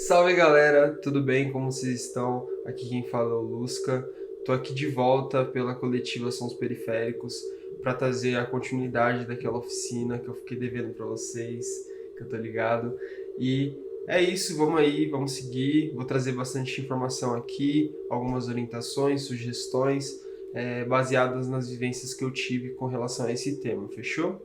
Salve galera, tudo bem? Como vocês estão? Aqui quem fala é o Lusca. Tô aqui de volta pela coletiva Sons Periféricos para trazer a continuidade daquela oficina que eu fiquei devendo para vocês, que eu tô ligado. E é isso, vamos aí, vamos seguir. Vou trazer bastante informação aqui, algumas orientações, sugestões, baseadas nas vivências que eu tive com relação a esse tema, fechou?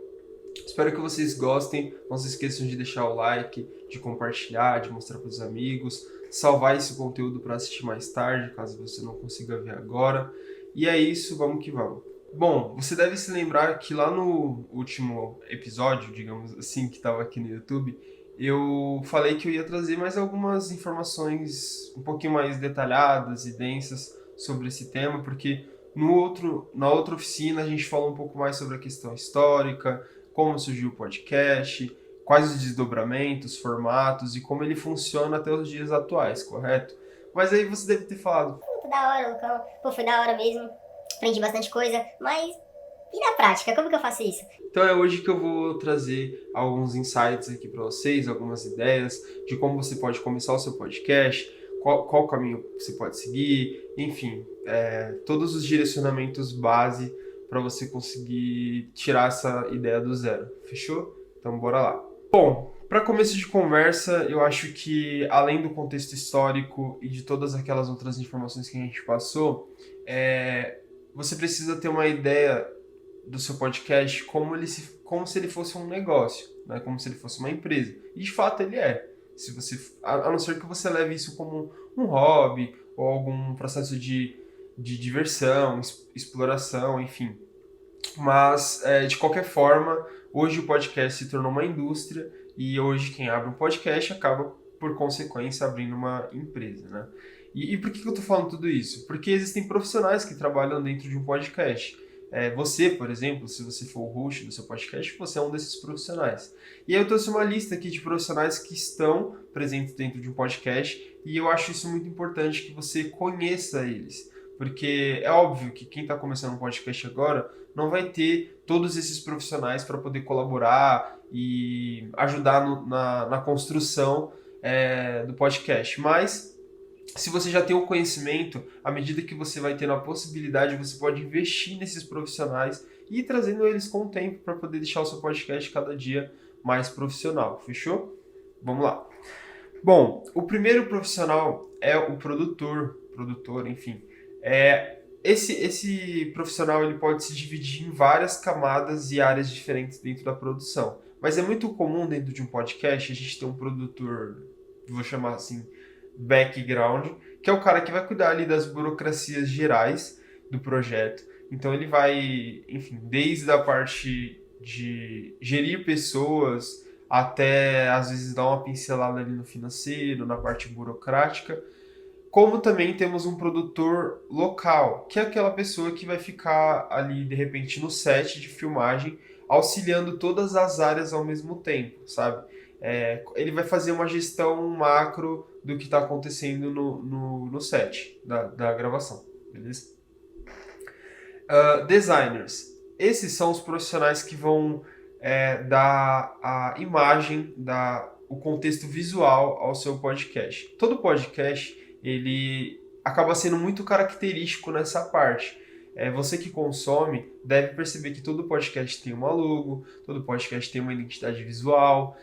Espero que vocês gostem. Não se esqueçam de deixar o like, de compartilhar, de mostrar para os amigos, salvar esse conteúdo para assistir mais tarde, caso você não consiga ver agora. E é isso, vamos que vamos. Bom, você deve se lembrar que lá no último episódio, digamos assim, que estava aqui no YouTube, eu falei que eu ia trazer mais algumas informações um pouquinho mais detalhadas e densas sobre esse tema, porque na outra oficina a gente falou um pouco mais sobre a questão histórica, como surgiu o podcast, quais os desdobramentos, formatos e como ele funciona até os dias atuais, correto? Mas aí você deve ter falado, Muito da hora, Lucão. Pô, foi da hora mesmo. Aprendi bastante coisa, mas e na prática? Como que eu faço isso? então é hoje que eu vou trazer alguns insights aqui para vocês, algumas ideias de como você pode começar o seu podcast, qual caminho você pode seguir, enfim, todos os direcionamentos base para você conseguir tirar essa ideia do zero. Fechou? Então bora lá. Bom, para começo de conversa, eu acho que além do contexto histórico e de todas aquelas outras informações que a gente passou, você precisa ter uma ideia do seu podcast como se ele fosse um negócio, né? Como se ele fosse uma empresa. E de fato ele é. Se você, a não ser que você leve isso como um hobby ou algum processo de diversão, exploração, enfim. Mas, de qualquer forma, hoje o podcast se tornou uma indústria e hoje quem abre um podcast acaba, por consequência, abrindo uma empresa, né? E por que eu estou falando tudo isso? Porque existem profissionais que trabalham dentro de um podcast. Você, por exemplo, se você for o host do seu podcast, você é um desses profissionais. E aí eu trouxe uma lista aqui de profissionais que estão presentes dentro de um podcast e eu acho isso muito importante que você conheça eles. Porque é óbvio que quem está começando um podcast agora não vai ter todos esses profissionais para poder colaborar e ajudar na construção do podcast. Mas se você já tem o conhecimento, à medida que você vai tendo a possibilidade, você pode investir nesses profissionais e ir trazendo eles com o tempo para poder deixar o seu podcast cada dia mais profissional. Fechou? Vamos lá. Bom, o primeiro profissional é o produtor, enfim. Esse profissional ele pode se dividir em várias camadas e áreas diferentes dentro da produção. Mas é muito comum dentro de um podcast a gente ter um produtor, vou chamar assim, background, que é o cara que vai cuidar ali das burocracias gerais do projeto. Então ele vai, enfim, desde a parte de gerir pessoas até às vezes dar uma pincelada ali no financeiro, na parte burocrática. Como também temos um produtor local, que é aquela pessoa que vai ficar ali de repente no set de filmagem, auxiliando todas as áreas ao mesmo tempo, sabe? Ele vai fazer uma gestão macro do que está acontecendo no set da gravação, beleza? Designers. Esses são os profissionais que vão dar a imagem, dar o contexto visual ao seu podcast. Todo podcast ele acaba sendo muito característico nessa parte. Você que consome deve perceber que todo podcast tem uma logo, todo podcast tem uma identidade visual,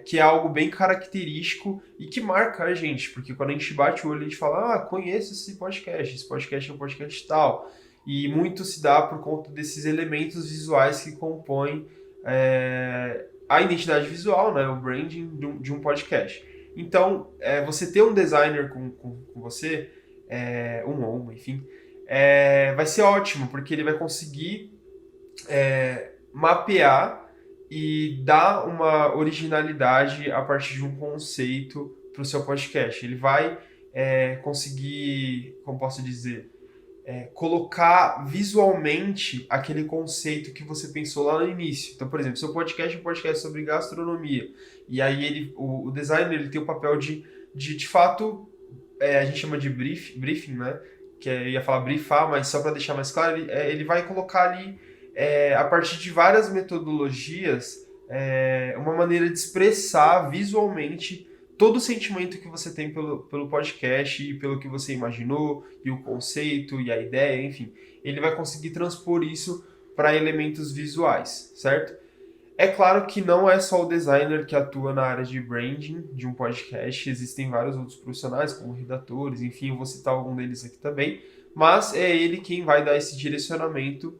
que é algo bem característico e que marca a gente, porque quando a gente bate o olho a gente fala, conheço esse podcast é um podcast tal. E muito se dá por conta desses elementos visuais que compõem a identidade visual, né, o branding de um podcast. Então, você ter um designer com você, um ou uma, enfim, vai ser ótimo, porque ele vai conseguir mapear e dar uma originalidade a partir de um conceito para o seu podcast. Ele vai conseguir, como posso dizer, colocar visualmente aquele conceito que você pensou lá no início. Então, por exemplo, seu podcast é um podcast sobre gastronomia. E aí o designer ele tem o papel de fato, a gente chama de briefing, né? Que eu ia falar briefar, mas só para deixar mais claro, ele vai colocar ali, a partir de várias metodologias, uma maneira de expressar visualmente todo o sentimento que você tem pelo podcast e pelo que você imaginou, e o conceito, e a ideia, enfim. Ele vai conseguir transpor isso para elementos visuais, certo? É claro que não é só o designer que atua na área de branding de um podcast, existem vários outros profissionais, como redatores, enfim, eu vou citar algum deles aqui também, mas é ele quem vai dar esse direcionamento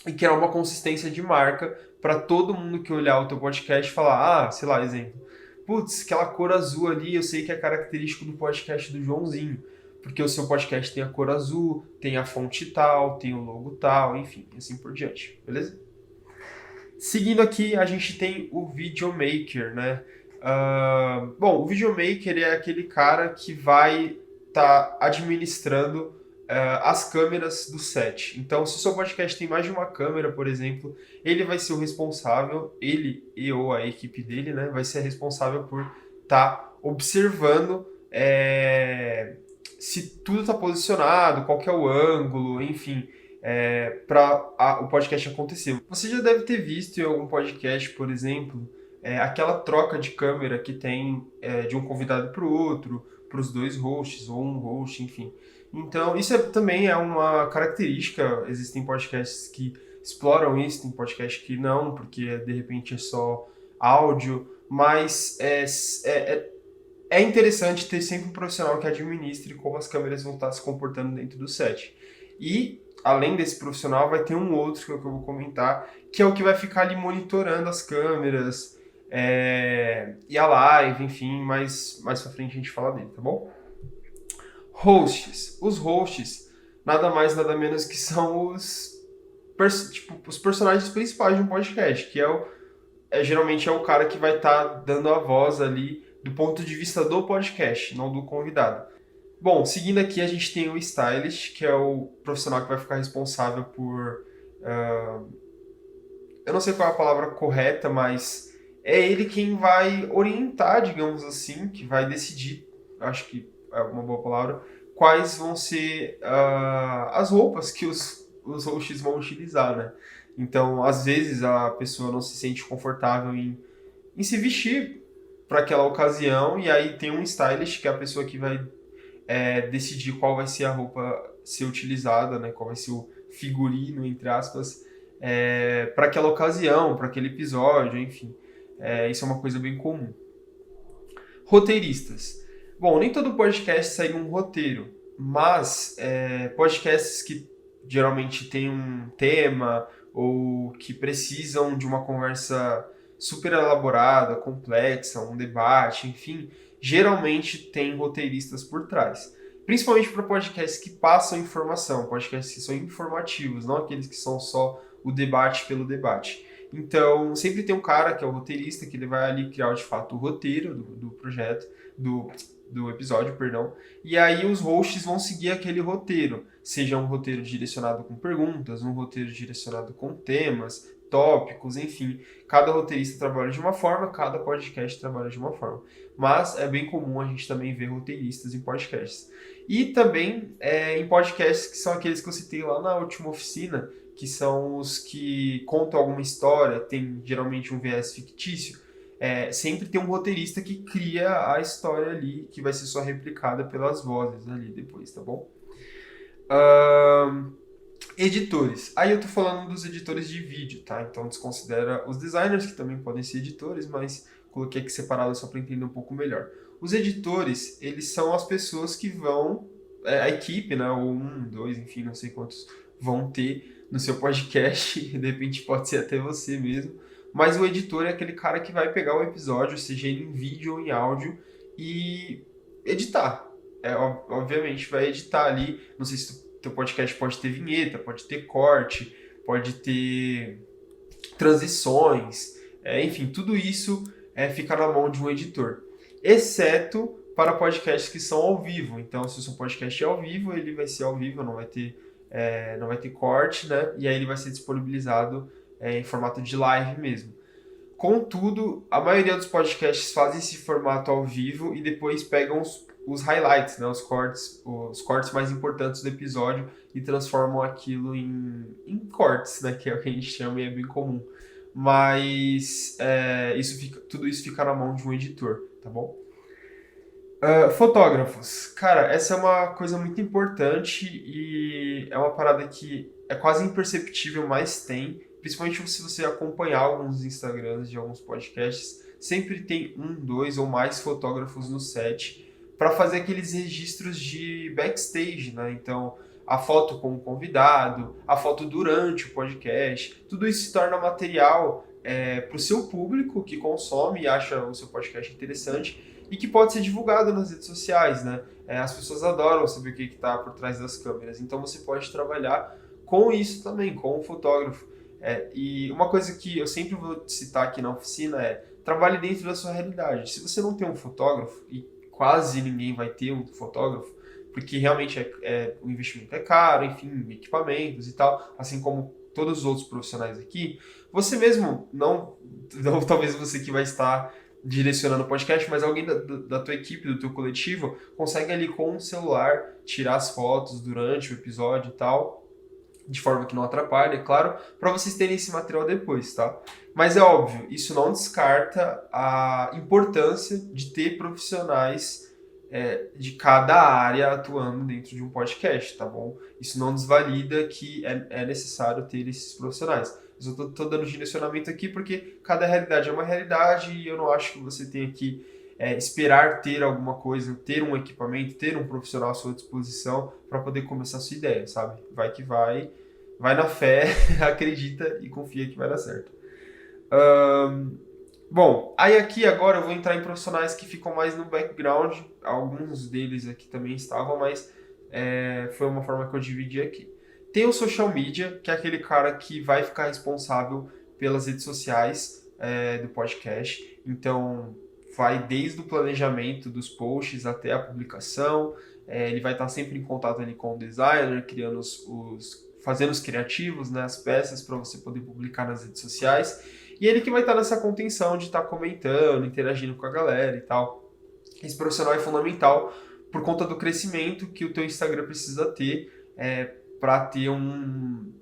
e criar uma consistência de marca para todo mundo que olhar o teu podcast falar, sei lá, exemplo, putz, aquela cor azul ali, eu sei que é característico do podcast do Joãozinho, porque o seu podcast tem a cor azul, tem a fonte tal, tem o logo tal, enfim, assim por diante, beleza? Seguindo aqui, a gente tem o videomaker, né? Bom, o videomaker é aquele cara que vai estar administrando as câmeras do set. Então, se o seu podcast tem mais de uma câmera, por exemplo, ele vai ser o responsável, ele e ou a equipe dele, né? Vai ser responsável por estar observando se tudo está posicionado, qual que é o ângulo, enfim, para o podcast acontecer. Você já deve ter visto em algum podcast, por exemplo, aquela troca de câmera que tem de um convidado para o outro, para os dois hosts, ou um host, enfim. Então, isso também é uma característica. Existem podcasts que exploram isso, tem podcasts que não, porque de repente é só áudio, mas é interessante ter sempre um profissional que administre como as câmeras vão estar se comportando dentro do set. E, além desse profissional, vai ter um outro que eu vou comentar, que é o que vai ficar ali monitorando as câmeras e a live, enfim, mais pra frente a gente fala dele, tá bom? Hosts. Os hosts, nada mais, nada menos que são os personagens principais de um podcast, que geralmente é o cara que vai estar dando a voz ali do ponto de vista do podcast, não do convidado. Bom, seguindo aqui a gente tem o stylist, que é o profissional que vai ficar responsável por... eu não sei qual é a palavra correta, mas é ele quem vai orientar, digamos assim, que vai decidir, acho que é uma boa palavra, quais vão ser as roupas que os hosts vão utilizar, né? Então, às vezes a pessoa não se sente confortável em se vestir para aquela ocasião, e aí tem um stylist, que é a pessoa que vai decidir qual vai ser a roupa ser utilizada, né? Qual vai ser o figurino, entre aspas, para aquela ocasião, para aquele episódio, enfim. Isso é uma coisa bem comum. Roteiristas. Bom, nem todo podcast segue um roteiro, mas podcasts que geralmente têm um tema ou que precisam de uma conversa super elaborada, complexa, um debate, enfim, geralmente tem roteiristas por trás. Principalmente para podcasts que passam informação, podcasts que são informativos, não aqueles que são só o debate pelo debate. Então, sempre tem um cara que é o roteirista, que ele vai ali criar de fato o roteiro do projeto, do episódio, perdão. E aí os hosts vão seguir aquele roteiro, seja um roteiro direcionado com perguntas, um roteiro direcionado com temas, tópicos, enfim. Cada roteirista trabalha de uma forma, cada podcast trabalha de uma forma. Mas é bem comum a gente também ver roteiristas em podcasts. E também em podcasts que são aqueles que eu citei lá na última oficina, que são os que contam alguma história, tem geralmente um viés fictício. Sempre tem um roteirista que cria a história ali, que vai ser só replicada pelas vozes ali depois, tá bom? Editores. Aí eu tô falando dos editores de vídeo, tá? Então desconsidera os designers, que também podem ser editores, mas coloquei aqui separado só para entender um pouco melhor. Os editores, eles são as pessoas que vão, a equipe, né? Ou um, dois, enfim, não sei quantos vão ter no seu podcast, de repente pode ser até você mesmo. Mas o editor é aquele cara que vai pegar o episódio, seja ele em vídeo ou em áudio, e editar. Obviamente vai editar ali, não sei se o teu podcast pode ter vinheta, pode ter corte, pode ter transições, enfim, tudo isso fica na mão de um editor. Exceto para podcasts que são ao vivo. Então, se o seu podcast é ao vivo, ele vai ser ao vivo, não vai ter corte, né? E aí ele vai ser disponibilizado em formato de live mesmo. Contudo, a maioria dos podcasts fazem esse formato ao vivo e depois pegam os highlights, né, os cortes mais importantes do episódio e transformam aquilo em cortes, né, que é o que a gente chama e é bem comum. Mas tudo isso fica na mão de um editor, tá bom? Fotógrafos. Cara, essa é uma coisa muito importante e é uma parada que é quase imperceptível, mas tem. Principalmente se você acompanhar alguns Instagrams de alguns podcasts, sempre tem um, dois ou mais fotógrafos no set para fazer aqueles registros de backstage, né? Então, a foto com o convidado, a foto durante o podcast, tudo isso se torna material para o seu público que consome e acha o seu podcast interessante e que pode ser divulgado nas redes sociais, né? As pessoas adoram saber o que está por trás das câmeras, então você pode trabalhar com isso também, com o fotógrafo. E uma coisa que eu sempre vou citar aqui na oficina é trabalhe dentro da sua realidade. Se você não tem um fotógrafo, e quase ninguém vai ter um fotógrafo, porque realmente o investimento é caro, enfim, equipamentos e tal, assim como todos os outros profissionais aqui, você mesmo, não talvez você que vai estar direcionando o podcast, mas alguém da tua equipe, do teu coletivo, consegue ali com o celular tirar as fotos durante o episódio e tal, de forma que não atrapalhe, é claro, para vocês terem esse material depois, tá? Mas é óbvio, isso não descarta a importância de ter profissionais de cada área atuando dentro de um podcast, tá bom? Isso não desvalida que é necessário ter esses profissionais. Eu só tô dando direcionamento aqui porque cada realidade é uma realidade e eu não acho que você tenha que esperar ter alguma coisa, ter um equipamento, ter um profissional à sua disposição para poder começar a sua ideia, sabe? Vai que vai, vai na fé, acredita e confia que vai dar certo. Bom, aí aqui agora eu vou entrar em profissionais que ficam mais no background, alguns deles aqui também estavam, mas foi uma forma que eu dividi aqui. Tem o social media, que é aquele cara que vai ficar responsável pelas redes sociais do podcast, então vai desde o planejamento dos posts até a publicação, ele vai estar sempre em contato ali com o designer, criando fazendo os criativos, né, as peças para você poder publicar nas redes sociais. E ele que vai estar nessa contenção de estar comentando, interagindo com a galera e tal. Esse profissional é fundamental por conta do crescimento que o teu Instagram precisa ter para ter um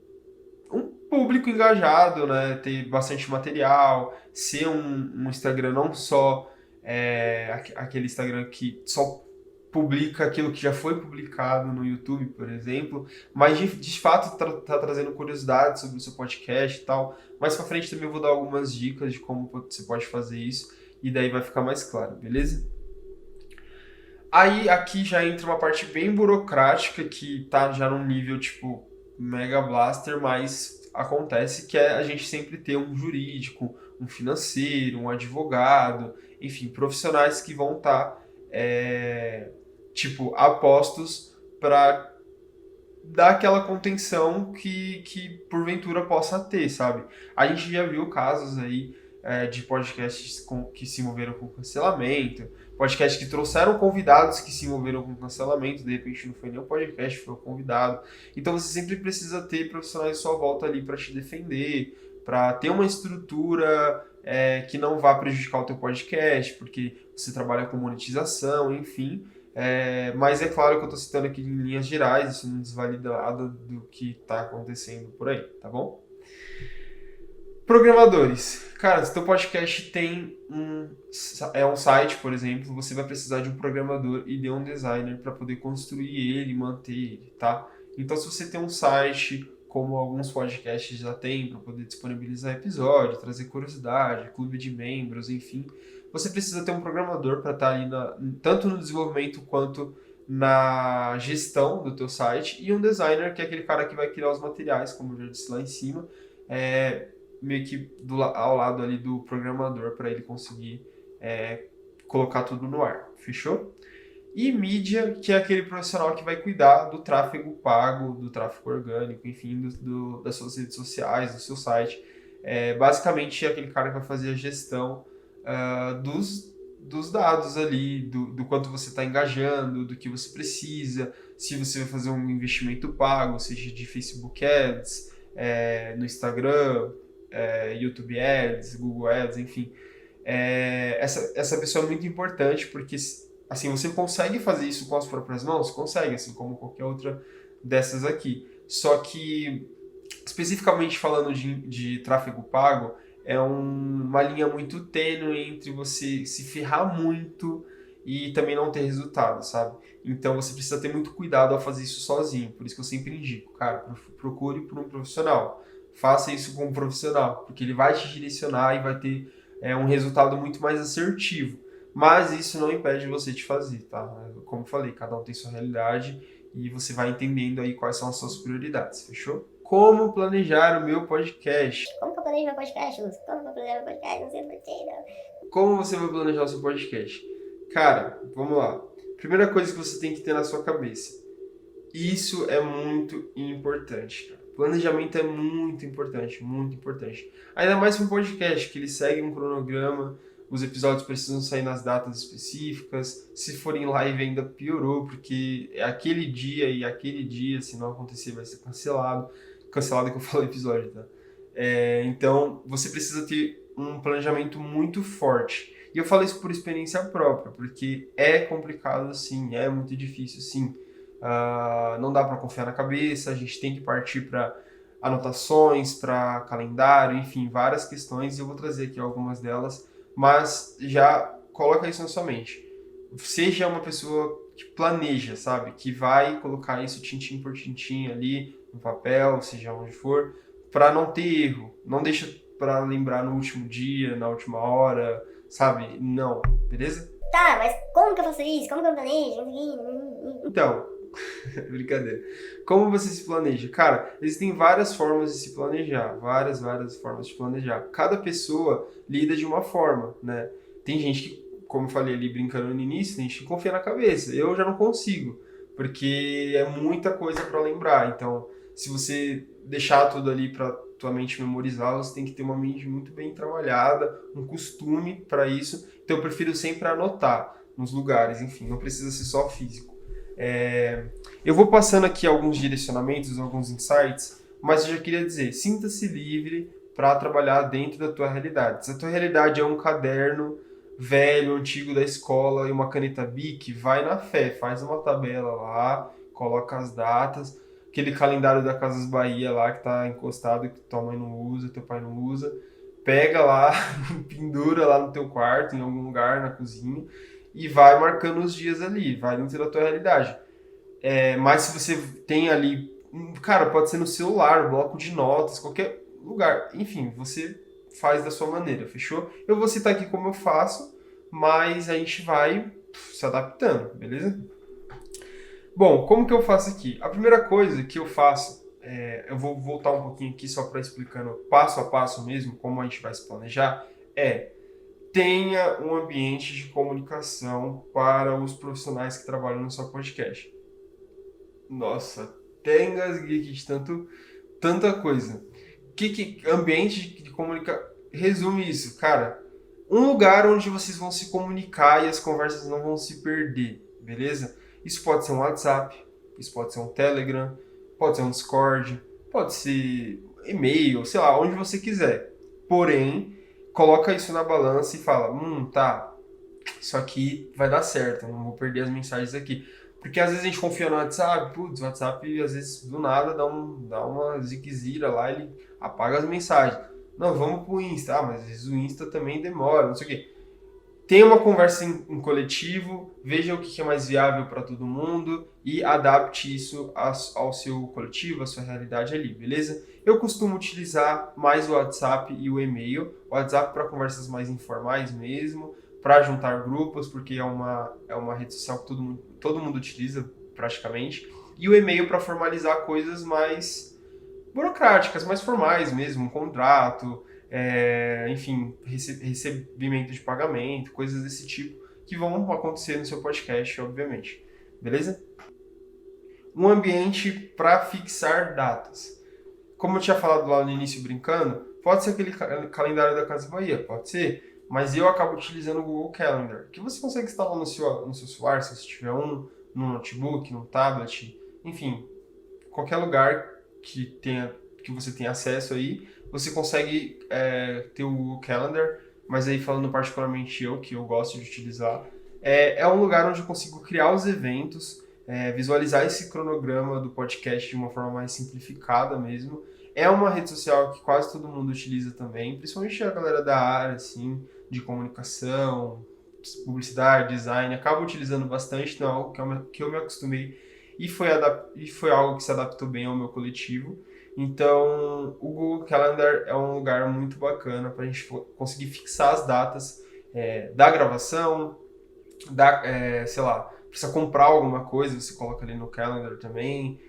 público engajado, né? Ter bastante material, ser um Instagram não só aquele Instagram que só publica aquilo que já foi publicado no YouTube, por exemplo, mas de fato tá trazendo curiosidades sobre o seu podcast e tal. Mais pra frente também eu vou dar algumas dicas de como você pode fazer isso e daí vai ficar mais claro, beleza? Aí aqui já entra uma parte bem burocrática que tá já num nível tipo Mega Blaster, mas acontece que é a gente sempre ter um jurídico, um financeiro, um advogado, enfim, profissionais que vão estar tipo apostos para dar aquela contenção que porventura possa ter, sabe? A gente já viu casos aí de podcasts que se envolveram com cancelamento, podcasts que trouxeram convidados que se envolveram com cancelamento, de repente não foi nem o podcast, foi o convidado. Então você sempre precisa ter profissionais à sua volta ali para te defender, para ter uma estrutura que não vá prejudicar o teu podcast, porque você trabalha com monetização, enfim. Mas é claro que eu estou citando aqui em linhas gerais, isso não desvalida nada do que está acontecendo por aí, tá bom? Programadores. Cara, se teu podcast tem um site, por exemplo, você vai precisar de um programador e de um designer para poder construir ele, manter ele, tá? Então, se você tem um site, como alguns podcasts já têm, para poder disponibilizar episódio, trazer curiosidade, clube de membros, enfim, você precisa ter um programador para estar ali tanto no desenvolvimento quanto na gestão do teu site e um designer, que é aquele cara que vai criar os materiais, como eu já disse lá em cima, meio que ao lado ali do programador para ele conseguir colocar tudo no ar, fechou? E mídia, que é aquele profissional que vai cuidar do tráfego pago, do tráfego orgânico, enfim, das suas redes sociais, do seu site. Basicamente é aquele cara que vai fazer a gestão dos dados ali, do quanto você está engajando, do que você precisa, se você vai fazer um investimento pago, seja de Facebook Ads, no Instagram, YouTube Ads, Google Ads, enfim. Essa pessoa é muito importante porque assim, você consegue fazer isso com as próprias mãos? Consegue, assim como qualquer outra dessas aqui. Só que, especificamente falando de tráfego pago, é uma linha muito tênue entre você se ferrar muito e também não ter resultado, sabe? Então você precisa ter muito cuidado ao fazer isso sozinho. Por isso que eu sempre indico, cara, procure por um profissional. Faça isso com um profissional, porque ele vai te direcionar e vai ter um resultado muito mais assertivo. Mas isso não impede você de fazer, tá? Como eu falei, cada um tem sua realidade e você vai entendendo aí quais são as suas prioridades, fechou? Como planejar o meu podcast? Como que eu planejo meu podcast, Lúcio? Como que eu planejo meu podcast? Não sei porquê, não. Como você vai planejar o seu podcast? Cara, vamos lá. Primeira coisa que você tem que ter na sua cabeça. Isso é muito importante, cara. Planejamento é muito importante, muito importante. Ainda mais para um podcast, que ele segue um cronograma, os episódios precisam sair nas datas específicas. Se for em live ainda piorou, porque é aquele dia e aquele dia, se não acontecer, vai ser cancelado. Cancelado que eu falo episódio, tá? Então, você precisa ter um planejamento muito forte. E eu falo isso por experiência própria, porque é complicado sim, é muito difícil sim. Não dá para confiar na cabeça, a gente tem que partir para anotações, para calendário, enfim, várias questões, e eu vou trazer aqui algumas delas, mas já coloca isso na sua mente. Seja uma pessoa que planeja, sabe? Que vai colocar isso tintim por tintim ali no papel, seja onde for, para não ter erro. Não deixa para lembrar no último dia, na última hora, sabe? Não, beleza? Tá, mas como que eu faço isso? Como que eu planejo? Então, brincadeira. Como você se planeja? Cara, existem várias formas de se planejar. Várias formas de planejar. Cada pessoa lida de uma forma, né? Tem gente que, como eu falei ali brincando no início, tem gente que confia na cabeça. Eu já não consigo, porque é muita coisa para lembrar. Então, se você deixar tudo ali para tua mente memorizar, você tem que ter uma mente muito bem trabalhada, um costume para isso. Então, eu prefiro sempre anotar nos lugares, enfim, não precisa ser só físico. Eu vou passando aqui alguns direcionamentos, alguns insights, mas eu já queria dizer, sinta-se livre para trabalhar dentro da tua realidade. Se a tua realidade é um caderno velho, antigo da escola e uma caneta Bic, vai na fé, faz uma tabela lá, coloca as datas, aquele calendário da Casas Bahia lá que tá encostado, que tua mãe não usa, teu pai não usa, pega lá, pendura lá no teu quarto, em algum lugar, na cozinha, e vai marcando os dias ali, vai dentro da tua realidade. Mas se você tem ali, cara, pode ser no celular, bloco de notas, qualquer lugar, enfim, você faz da sua maneira, fechou? Eu vou citar aqui como eu faço, mas a gente vai se adaptando, beleza? Bom, como que eu faço aqui? A primeira coisa que eu faço, eu vou voltar um pouquinho aqui só para explicando passo a passo mesmo, como a gente vai se planejar, tenha um ambiente de comunicação para os profissionais que trabalham no seu podcast. Nossa, até engasguei aqui de tanta coisa. Que ambiente de comunicação resume isso, cara? Um lugar onde vocês vão se comunicar e as conversas não vão se perder, beleza? Isso pode ser um WhatsApp, isso pode ser um Telegram, pode ser um Discord, pode ser e-mail, sei lá, onde você quiser. Porém, coloca isso na balança e fala, tá, isso aqui vai dar certo, eu não vou perder as mensagens aqui. Porque às vezes a gente confia no WhatsApp, putz, o WhatsApp às vezes do nada dá uma ziquezira lá, ele apaga as mensagens. Não, vamos pro Insta, mas às vezes o Insta também demora, não sei o quê. Tenha uma conversa em coletivo, veja o que é mais viável para todo mundo e adapte isso ao seu coletivo, à sua realidade ali, beleza? Eu costumo utilizar mais o WhatsApp e o e-mail. O WhatsApp para conversas mais informais mesmo, para juntar grupos, porque é uma rede social que todo mundo utiliza praticamente. E o e-mail para formalizar coisas mais burocráticas, mais formais mesmo, um contrato, enfim, recebimento de pagamento, coisas desse tipo, que vão acontecer no seu podcast, obviamente. Beleza? Um ambiente para fixar datas. Como eu tinha falado lá no início brincando, pode ser aquele calendário da Casa Bahia, pode ser, mas eu acabo utilizando o Google Calendar, que você consegue instalar no seu celular, se você tiver um, no notebook, no tablet, enfim, qualquer lugar que você tenha acesso aí, você consegue ter o Google Calendar, mas aí falando particularmente que eu gosto de utilizar, é um lugar onde eu consigo criar os eventos, visualizar esse cronograma do podcast de uma forma mais simplificada mesmo. É uma rede social que quase todo mundo utiliza também, principalmente a galera da área, assim, de comunicação, publicidade, design, acabo utilizando bastante, não é algo que eu me acostumei e foi algo que se adaptou bem ao meu coletivo. Então, o Google Calendar é um lugar muito bacana para a gente conseguir fixar as datas da gravação, sei lá, precisa comprar alguma coisa, você coloca ali no Calendar também,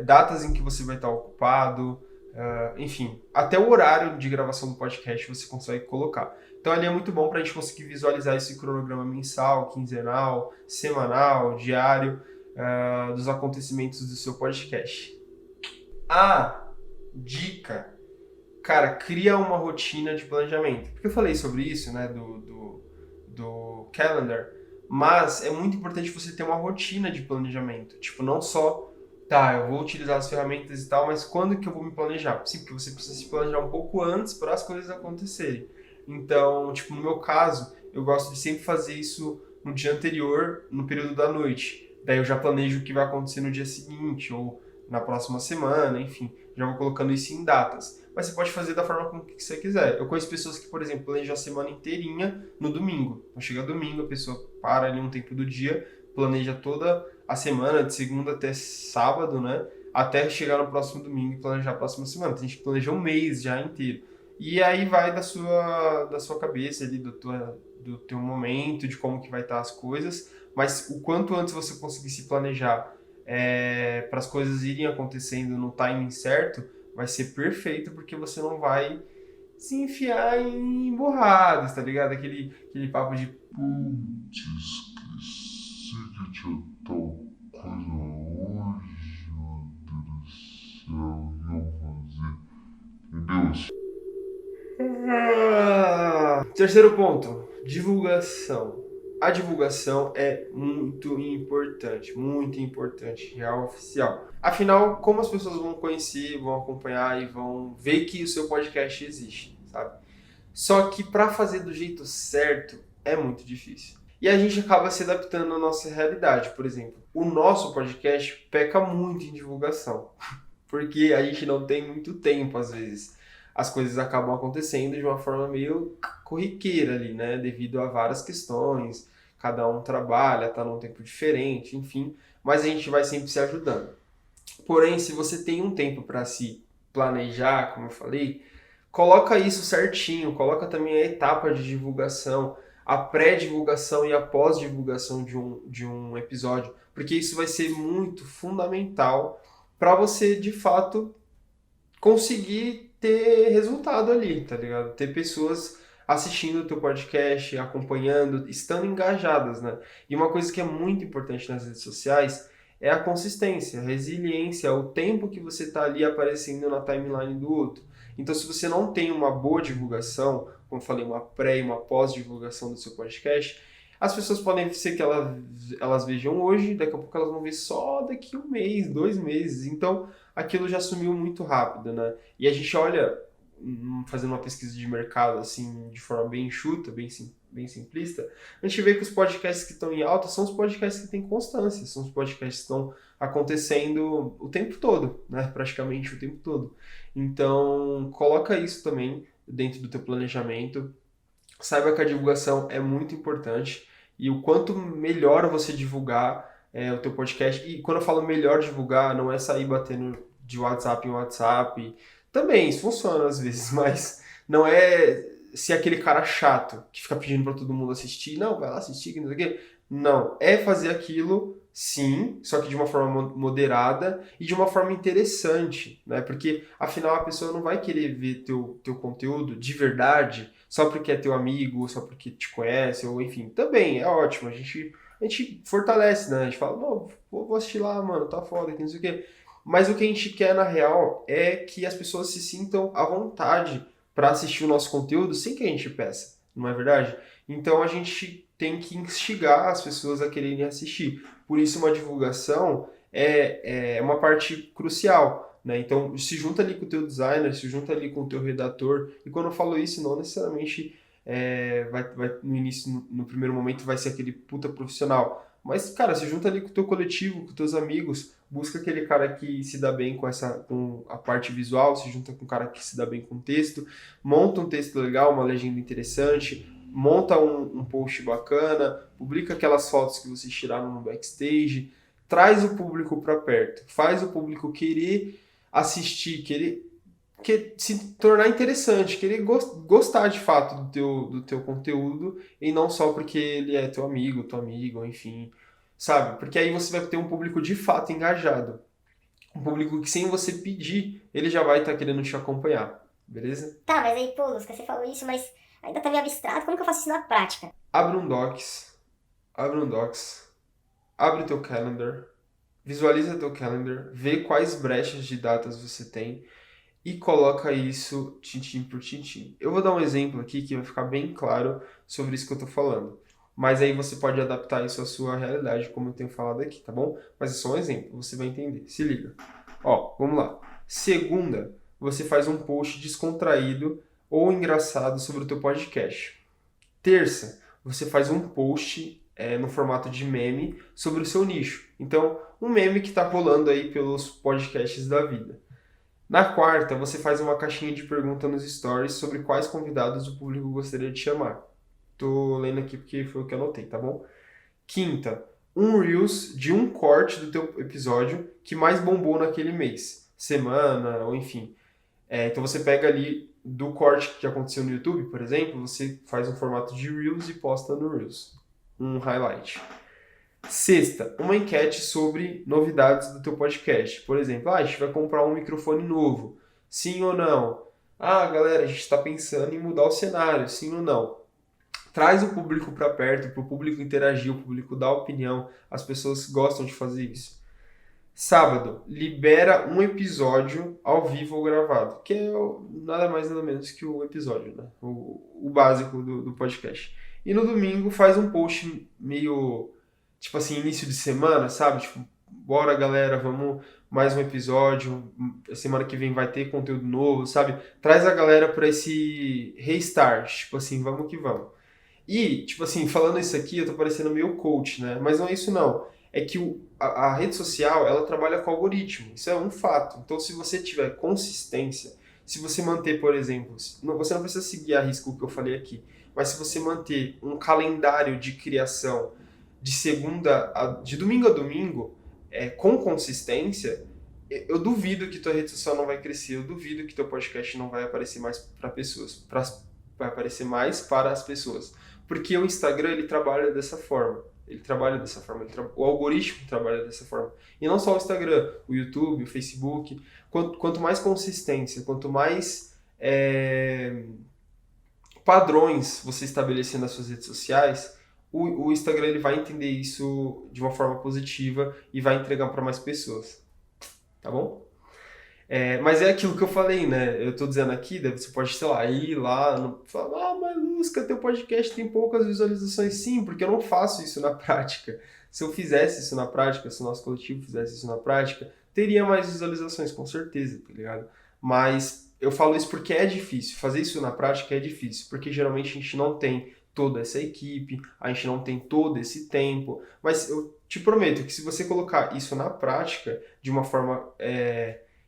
datas em que você vai estar ocupado, enfim, até o horário de gravação do podcast você consegue colocar. Então ali é muito bom para a gente conseguir visualizar esse cronograma mensal, quinzenal, semanal, diário, dos acontecimentos do seu podcast. Dica, cara, cria uma rotina de planejamento. Porque eu falei sobre isso, né, do Calendar, mas é muito importante você ter uma rotina de planejamento. Tipo, não só, eu vou utilizar as ferramentas e tal, mas quando que eu vou me planejar? Sim, porque você precisa se planejar um pouco antes para as coisas acontecerem. Então, tipo, no meu caso, eu gosto de sempre fazer isso no dia anterior, no período da noite. Daí eu já planejo o que vai acontecer no dia seguinte, ou na próxima semana, enfim, já vou colocando isso em datas. Mas você pode fazer da forma como que você quiser. Eu conheço pessoas que, por exemplo, planejam a semana inteirinha no domingo. Então chega domingo, a pessoa para ali um tempo do dia, planeja toda a semana, de segunda até sábado, né? Até chegar no próximo domingo e planejar a próxima semana. Tem gente que planeja um mês já inteiro. E aí vai da sua cabeça ali, do teu momento, de como que vai estar as coisas. Mas o quanto antes você conseguir se planejar para as coisas irem acontecendo no timing certo, vai ser perfeito, porque você não vai se enfiar em borradas, tá ligado? Aquele papo de putz, esqueci que tinha tal coisa hoje, meu Deus do céu, e eu fazer, entendeu? Terceiro ponto, divulgação. A divulgação é muito importante, real oficial. Afinal, como as pessoas vão conhecer, vão acompanhar e vão ver que o seu podcast existe, sabe? Só que para fazer do jeito certo é muito difícil. E a gente acaba se adaptando à nossa realidade. Por exemplo, o nosso podcast peca muito em divulgação, porque a gente não tem muito tempo às vezes. As coisas acabam acontecendo de uma forma meio corriqueira ali, né? Devido a várias questões, cada um trabalha, tá num tempo diferente, enfim, mas a gente vai sempre se ajudando. Porém, se você tem um tempo para se planejar, como eu falei, coloca isso certinho, coloca também a etapa de divulgação, a pré-divulgação e a pós-divulgação de um episódio, porque isso vai ser muito fundamental para você, de fato, conseguir ter resultado ali, tá ligado? Ter pessoas assistindo o teu podcast, acompanhando, estando engajadas, né? E uma coisa que é muito importante nas redes sociais é a consistência, a resiliência, o tempo que você tá ali aparecendo na timeline do outro. Então, se você não tem uma boa divulgação, como eu falei, uma pré e uma pós-divulgação do seu podcast, as pessoas podem ser que elas vejam hoje, daqui a pouco elas vão ver só daqui um mês, 2 meses. Então, aquilo já sumiu muito rápido, né? E a gente olha, fazendo uma pesquisa de mercado, assim, de forma bem enxuta, bem simplista, a gente vê que os podcasts que estão em alta são os podcasts que têm constância, são os podcasts que estão acontecendo o tempo todo, né? Praticamente o tempo todo. Então, coloca isso também dentro do teu planejamento. Saiba que a divulgação é muito importante e o quanto melhor você divulgar o teu podcast, e quando eu falo melhor divulgar, não é sair batendo de WhatsApp em WhatsApp, também isso funciona às vezes, mas não é ser aquele cara chato que fica pedindo para todo mundo assistir, não, vai lá assistir, que não sei o quê. Não, é fazer aquilo, sim, só que de uma forma moderada e de uma forma interessante, né? Porque afinal a pessoa não vai querer ver teu conteúdo de verdade só porque é teu amigo, só porque te conhece, ou enfim, também é ótimo, a gente fortalece, né? A gente fala, não, vou assistir lá, mano, tá foda, que não sei o quê. Mas o que a gente quer, na real, é que as pessoas se sintam à vontade para assistir o nosso conteúdo sem que a gente peça, não é verdade? Então a gente tem que instigar as pessoas a quererem assistir. Por isso uma divulgação é uma parte crucial, né? Então se junta ali com o teu designer, se junta ali com o teu redator, e quando eu falo isso, não necessariamente vai no início, no primeiro momento, vai ser aquele puta profissional. Mas, cara, se junta ali com o teu coletivo, com teus amigos, busca aquele cara que se dá bem com a parte visual, se junta com o cara que se dá bem com o texto, monta um texto legal, uma legenda interessante, monta um post bacana, publica aquelas fotos que vocês tiraram no backstage, traz o público para perto, faz o público querer assistir, querer se tornar interessante, querer gostar de fato do teu conteúdo e não só porque ele é teu amigo, tua amiga, enfim, sabe? Porque aí você vai ter um público de fato engajado. Um público que sem você pedir, ele já vai estar querendo te acompanhar, beleza? Tá, mas aí, pô, Lusca, você falou isso, mas ainda tá meio abstrato, como que eu faço isso na prática? Abre um Docs, abre o teu calendar, visualiza teu calendar, vê quais brechas de datas você tem e coloca isso tintim por tintim. Eu vou dar um exemplo aqui que vai ficar bem claro sobre isso que eu tô falando. Mas aí você pode adaptar isso à sua realidade, como eu tenho falado aqui, tá bom? Mas é só um exemplo, você vai entender. Se liga. Ó, vamos lá. Segunda, você faz um post descontraído ou engraçado sobre o teu podcast. Terça, você faz um post no formato de meme sobre o seu nicho. Então, um meme que está rolando aí pelos podcasts da vida. Na quarta, você faz uma caixinha de pergunta nos stories sobre quais convidados o público gostaria de chamar. Tô lendo aqui porque foi o que eu anotei, tá bom? Quinta, um Reels de um corte do teu episódio que mais bombou naquele mês, semana, ou enfim. Então você pega ali do corte que aconteceu no YouTube, por exemplo, você faz um formato de Reels e posta no Reels. Um highlight. Sexta, uma enquete sobre novidades do teu podcast. Por exemplo, a gente vai comprar um microfone novo. Sim ou não? Galera, a gente está pensando em mudar o cenário. Sim ou não? Traz o público para perto, para o público interagir, o público dar opinião. As pessoas gostam de fazer isso. Sábado, libera um episódio ao vivo ou gravado, que é nada mais nada menos que o episódio, né? O básico do podcast. E no domingo faz um post meio, tipo assim, início de semana, sabe? Tipo, bora galera, vamos mais um episódio, semana que vem vai ter conteúdo novo, sabe? Traz a galera para esse restart, tipo assim, vamos que vamos. E, tipo assim, falando isso aqui, eu tô parecendo meio coach, né? Mas não é isso não. É que a rede social, ela trabalha com algoritmo. Isso é um fato. Então, se você tiver consistência, se você manter, por exemplo, você não precisa seguir a risco o que eu falei aqui, mas se você manter um calendário de criação de domingo a domingo, com consistência, eu duvido que tua rede social não vai crescer, eu duvido que teu podcast não vai aparecer mais para pessoas, vai aparecer mais para as pessoas. Porque o Instagram, ele trabalha dessa forma. O algoritmo trabalha dessa forma. E não só o Instagram, o YouTube, o Facebook. Quanto mais consistência, quanto mais padrões você estabelecer nas suas redes sociais, o Instagram ele vai entender isso de uma forma positiva e vai entregar para mais pessoas. Tá bom? Mas é aquilo que eu falei, né? Eu tô dizendo aqui, você pode, sei lá, ir lá, falar, mas Lusca, teu podcast tem poucas visualizações. Sim, porque eu não faço isso na prática. Se eu fizesse isso na prática, se o nosso coletivo fizesse isso na prática, teria mais visualizações, com certeza, tá ligado? Mas eu falo isso porque é difícil. Fazer isso na prática é difícil, porque geralmente a gente não tem toda essa equipe, a gente não tem todo esse tempo. Mas eu te prometo que se você colocar isso na prática de uma forma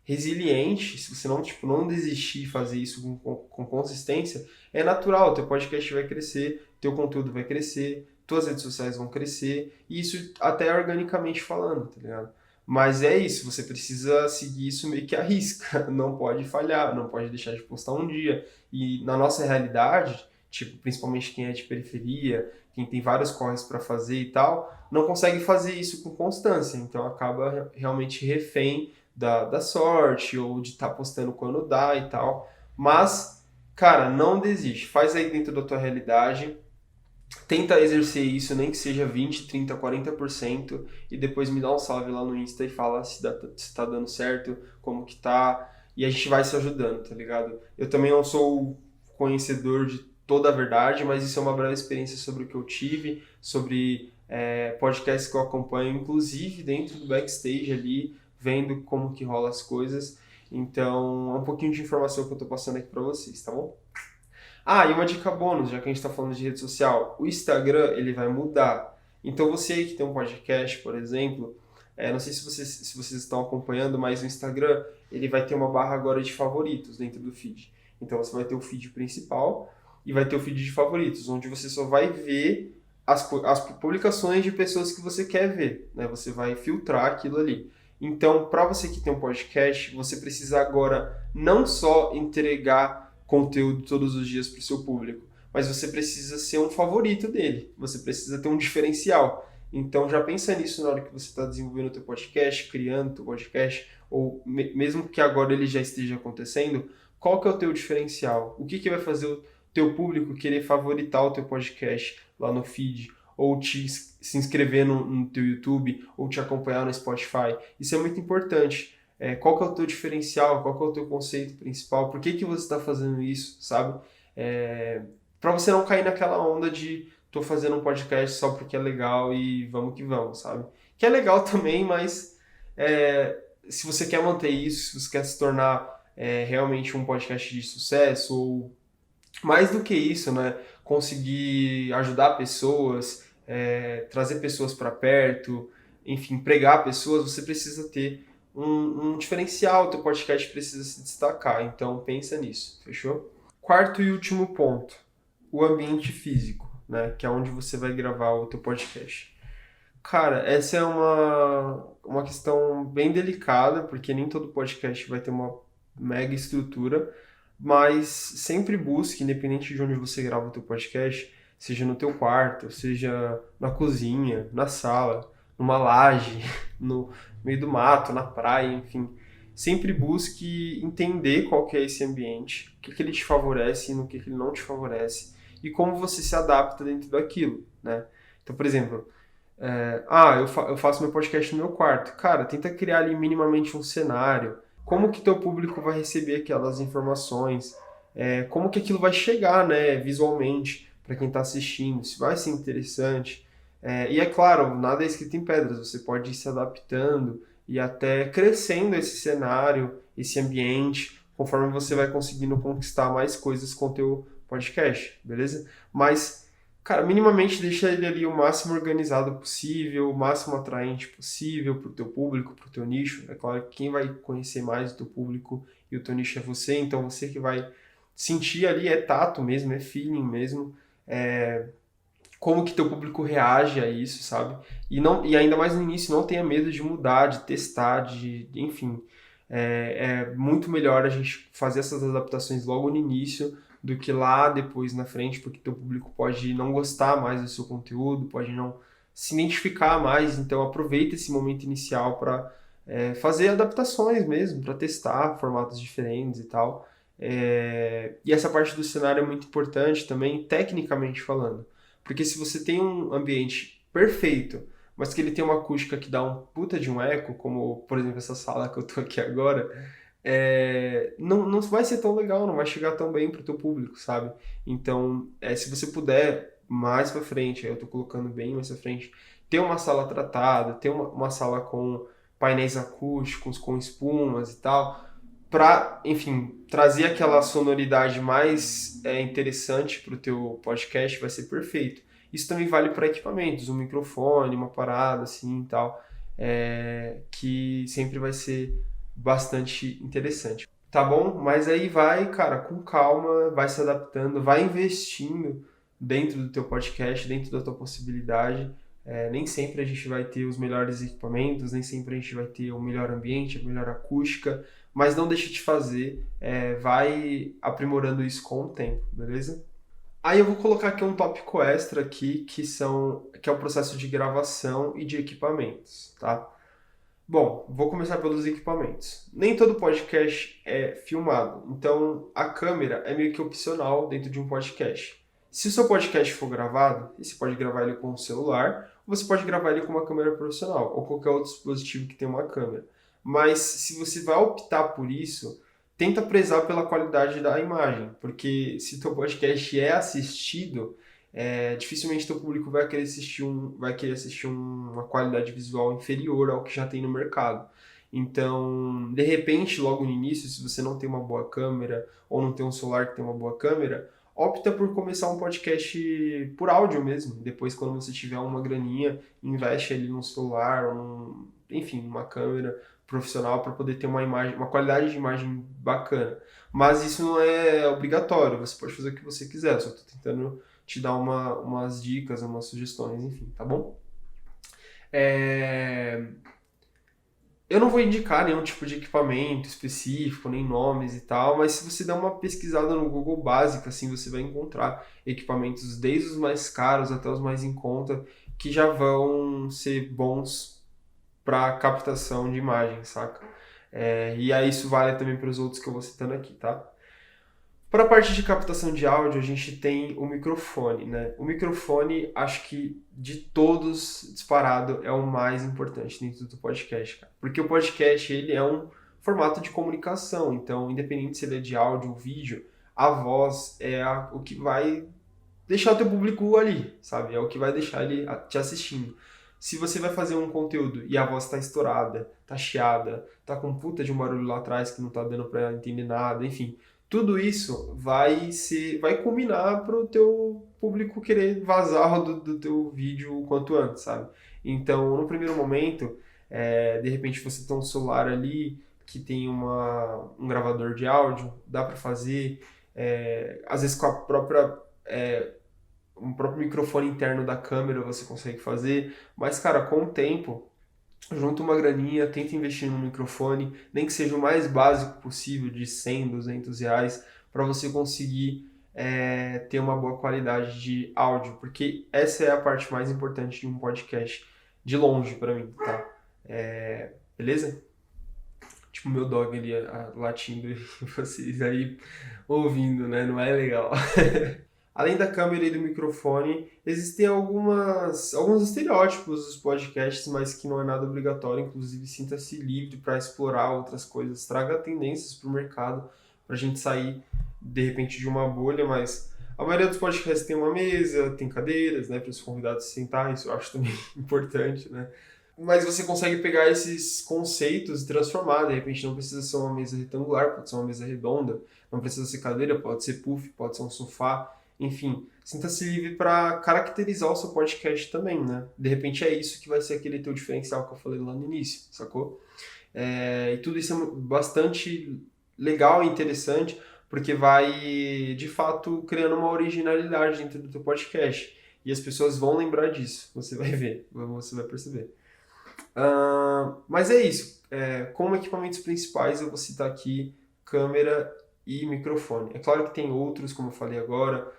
resiliente, se você não desistir de fazer isso com consistência, é natural, teu podcast vai crescer, teu conteúdo vai crescer, tuas redes sociais vão crescer, e isso até organicamente falando, tá ligado? Mas é isso, você precisa seguir isso meio que à risca, não pode falhar, não pode deixar de postar um dia. E na nossa realidade, tipo, principalmente quem é de periferia, quem tem vários corres para fazer e tal, não consegue fazer isso com constância, então acaba realmente refém da sorte, ou de estar postando quando dá e tal. Mas, cara, não desiste. Faz aí dentro da tua realidade. Tenta exercer isso, nem que seja 20, 30, 40%. E depois me dá um salve lá no Insta e fala se tá dando certo, como que tá. E a gente vai se ajudando, tá ligado? Eu também não sou conhecedor de toda a verdade, mas isso é uma breve experiência sobre o que eu tive, sobre podcasts que eu acompanho, inclusive dentro do backstage ali, vendo como que rola as coisas. Então, é um pouquinho de informação que eu tô passando aqui para vocês, tá bom? E uma dica bônus, já que a gente tá falando de rede social, o Instagram, ele vai mudar. Então, você aí que tem um podcast, por exemplo, não sei se vocês estão acompanhando, mas o Instagram, ele vai ter uma barra agora de favoritos dentro do feed. Então, você vai ter o feed principal, e vai ter o feed de favoritos, onde você só vai ver as publicações de pessoas que você quer ver, né? Você vai filtrar aquilo ali. Então, para você que tem um podcast, você precisa agora não só entregar conteúdo todos os dias para o seu público, mas você precisa ser um favorito dele. Você precisa ter um diferencial. Então, já pensa nisso na hora que você está desenvolvendo o teu podcast, criando o teu podcast, ou mesmo que agora ele já esteja acontecendo, qual que é o teu diferencial? O que que vai fazer o teu público querer favoritar o teu podcast lá no feed, ou se inscrever no teu YouTube, ou te acompanhar no Spotify? Isso é muito importante. Qual que é o teu diferencial? Qual que é o teu conceito principal? Por que que você está fazendo isso, sabe? Para você não cair naquela onda de tô fazendo um podcast só porque é legal e vamos que vamos, sabe? Que é legal também, mas se você quer manter isso, se você quer se tornar realmente um podcast de sucesso, ou mais do que isso, né? Conseguir ajudar pessoas, trazer pessoas para perto, enfim, pregar pessoas, você precisa ter um diferencial, o teu podcast precisa se destacar. Então pensa nisso, fechou? Quarto e último ponto, o ambiente físico, né? Que é onde você vai gravar o teu podcast. Cara, essa é uma questão bem delicada, porque nem todo podcast vai ter uma mega estrutura, mas sempre busque, independente de onde você grava o teu podcast, seja no teu quarto, seja na cozinha, na sala, numa laje, no meio do mato, na praia, enfim. Sempre busque entender qual que é esse ambiente, o que que ele te favorece e no que ele não te favorece, e como você se adapta dentro daquilo, né? Então, por exemplo, eu faço meu podcast no meu quarto. Cara, tenta criar ali minimamente um cenário. Como que teu público vai receber aquelas informações? Como que aquilo vai chegar, né, visualmente para quem está assistindo? Se vai ser interessante. E é claro, nada é escrito em pedras. Você pode ir se adaptando e até crescendo esse cenário, esse ambiente, conforme você vai conseguindo conquistar mais coisas com o teu podcast, beleza? Mas cara, minimamente deixa ele ali o máximo organizado possível, o máximo atraente possível para o teu público, para o teu nicho. É claro que quem vai conhecer mais o teu público e o teu nicho é você, então você que vai sentir ali, é tato mesmo, é feeling mesmo, como que teu público reage a isso, sabe? E ainda mais no início, não tenha medo de mudar, de testar, enfim. É muito melhor a gente fazer essas adaptações logo no início do que lá depois na frente, porque teu público pode não gostar mais do seu conteúdo, pode não se identificar mais, então aproveita esse momento inicial para fazer adaptações mesmo, para testar formatos diferentes e tal. E essa parte do cenário é muito importante também, tecnicamente falando, porque se você tem um ambiente perfeito, mas que ele tem uma acústica que dá um puta de um eco, como por exemplo essa sala que eu tô aqui agora, não vai ser tão legal, não vai chegar tão bem pro teu público, sabe? Então, se você puder, mais pra frente, aí eu tô colocando bem mais pra frente, ter uma sala tratada, ter uma sala com painéis acústicos, com espumas e tal, pra, enfim, trazer aquela sonoridade mais interessante pro teu podcast, vai ser perfeito. Isso também vale para equipamentos, um microfone, uma parada assim e tal, que sempre vai ser bastante interessante. Tá bom? Mas aí vai, cara, com calma, vai se adaptando, vai investindo dentro do teu podcast, dentro da tua possibilidade. Nem sempre a gente vai ter os melhores equipamentos, nem sempre a gente vai ter o melhor ambiente, a melhor acústica, mas não deixa de fazer, vai aprimorando isso com o tempo, beleza? Aí eu vou colocar aqui um tópico extra aqui, que é o processo de gravação e de equipamentos, tá? Bom, vou começar pelos equipamentos. Nem todo podcast é filmado, então a câmera é meio que opcional dentro de um podcast. Se o seu podcast for gravado, você pode gravar ele com um celular, ou você pode gravar ele com uma câmera profissional, ou qualquer outro dispositivo que tenha uma câmera. Mas se você vai optar por isso, tenta prezar pela qualidade da imagem, porque se o teu podcast é assistido, dificilmente teu público vai querer assistir uma qualidade visual inferior ao que já tem no mercado. Então, de repente, logo no início, se você não tem uma boa câmera ou não tem um celular que tem uma boa câmera, opta por começar um podcast por áudio mesmo. Depois, quando você tiver uma graninha, investe ali num celular ou enfim, uma câmera profissional para poder ter uma qualidade de imagem bacana. Mas isso não é obrigatório, você pode fazer o que você quiser, só estou tentando te dar umas dicas, umas sugestões, enfim, tá bom? Eu não vou indicar nenhum tipo de equipamento específico, nem nomes e tal, mas se você der uma pesquisada no Google básica, assim, você vai encontrar equipamentos desde os mais caros até os mais em conta, que já vão ser bons para captação de imagem, saca? E aí isso vale também para os outros que eu vou citando aqui, tá? Para a parte de captação de áudio, a gente tem o microfone, né? O microfone, acho que de todos, disparado, é o mais importante dentro do podcast, cara. Porque o podcast, ele é um formato de comunicação, então, independente se ele é de áudio ou vídeo, a voz é o que vai deixar o teu público ali, sabe? É o que vai deixar ele te assistindo. Se você vai fazer um conteúdo e a voz tá estourada, tá chiada, tá com puta de um barulho lá atrás que não tá dando pra entender nada, enfim, tudo isso vai combinar para o teu público querer vazar do teu vídeo o quanto antes, sabe? Então, no primeiro momento, de repente você tem um celular ali que tem um gravador de áudio, dá para fazer, às vezes com um próprio microfone interno da câmera você consegue fazer, mas, cara, com o tempo, junta uma graninha, tenta investir no microfone, nem que seja o mais básico possível, de 100, 200 reais, para você conseguir ter uma boa qualidade de áudio, porque essa é a parte mais importante de um podcast, de longe para mim, tá? Beleza? Tipo, meu dog ali latindo e vocês aí ouvindo, né? Não é legal. Além da câmera e do microfone, existem alguns estereótipos dos podcasts, mas que não é nada obrigatório. Inclusive, sinta-se livre para explorar outras coisas. Traga tendências para o mercado, para a gente sair, de repente, de uma bolha. Mas a maioria dos podcasts tem uma mesa, tem cadeiras, né, para os convidados se sentar. Isso eu acho também importante, né? Mas você consegue pegar esses conceitos e transformar. De repente, não precisa ser uma mesa retangular, pode ser uma mesa redonda. Não precisa ser cadeira, pode ser puff, pode ser um sofá. Enfim, sinta-se livre para caracterizar o seu podcast também, né? De repente é isso que vai ser aquele teu diferencial que eu falei lá no início, sacou? E tudo isso é bastante legal e interessante, porque vai, de fato, criando uma originalidade dentro do teu podcast. E as pessoas vão lembrar disso, você vai ver, você vai perceber. Mas é isso. Como equipamentos principais, eu vou citar aqui câmera e microfone. É claro que tem outros, como eu falei agora,